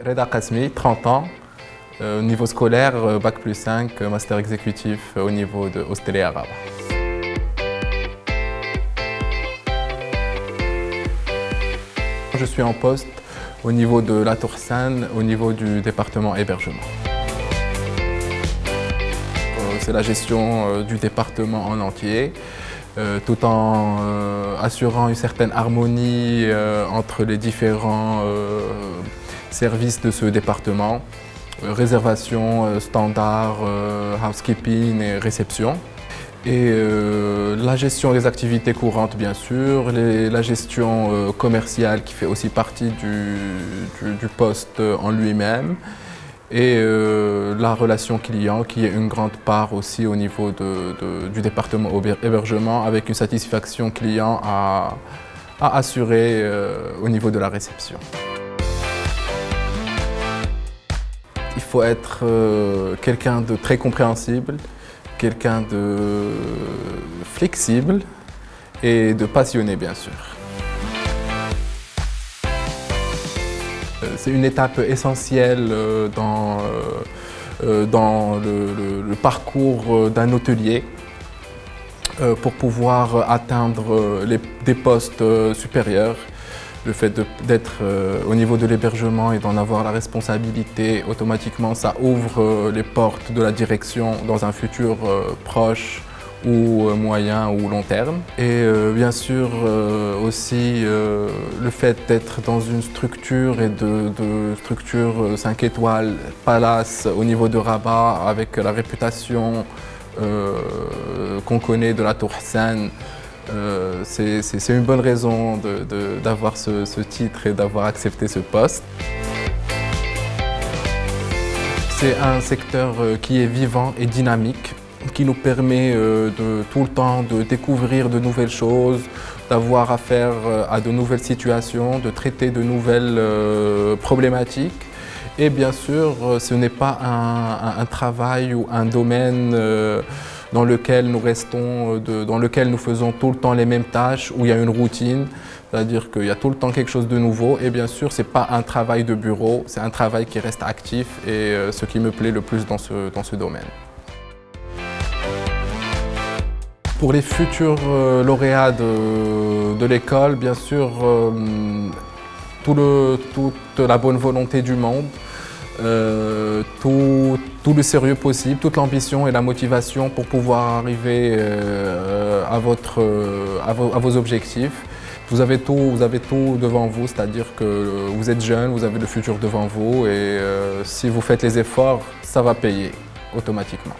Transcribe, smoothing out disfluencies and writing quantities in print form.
Reda Qasmi, 30 ans, niveau scolaire, Bac plus 5, master exécutif au niveau de Hostellet à Rabat. Je suis en poste au niveau de la Tour Seine, au niveau du département hébergement. C'est la gestion du département en entier, tout en assurant une certaine harmonie entre les différents services de ce département, réservation, standard, housekeeping et réception. Et la gestion des activités courantes, bien sûr, la gestion commerciale qui fait aussi partie du poste en lui-même, et la relation client qui est une grande part aussi au niveau du département hébergement, avec une satisfaction client à assurer au niveau de la réception. Il faut être quelqu'un de très compréhensible, quelqu'un de flexible et de passionné, bien sûr. C'est une étape essentielle dans le parcours d'un hôtelier pour pouvoir atteindre des postes supérieurs. Le fait d'être au niveau de l'hébergement et d'en avoir la responsabilité, automatiquement, ça ouvre les portes de la direction dans un futur proche ou moyen ou long terme. Et bien sûr aussi le fait d'être dans une structure et de structure 5 étoiles, Palace au niveau de Rabat, avec la réputation qu'on connaît de la Tour Seine. C'est une bonne raison d'avoir ce titre et d'avoir accepté ce poste. C'est un secteur qui est vivant et dynamique, qui nous permet tout le temps de découvrir de nouvelles choses, d'avoir affaire à de nouvelles situations, de traiter de nouvelles problématiques. Et bien sûr, ce n'est pas un travail ou un domaine dans lequel nous restons, dans lequel nous faisons tout le temps les mêmes tâches, où il y a une routine, c'est-à-dire qu'il y a tout le temps quelque chose de nouveau. Et bien sûr, ce n'est pas un travail de bureau, c'est un travail qui reste actif et ce qui me plaît le plus dans ce domaine. Pour les futurs lauréats de l'école, bien sûr, toute la bonne volonté du monde, tout le sérieux possible, toute l'ambition et la motivation pour pouvoir arriver à vos objectifs. Vous avez tout devant vous, c'est-à-dire que vous êtes jeune, vous avez le futur devant vous et si vous faites les efforts, ça va payer automatiquement.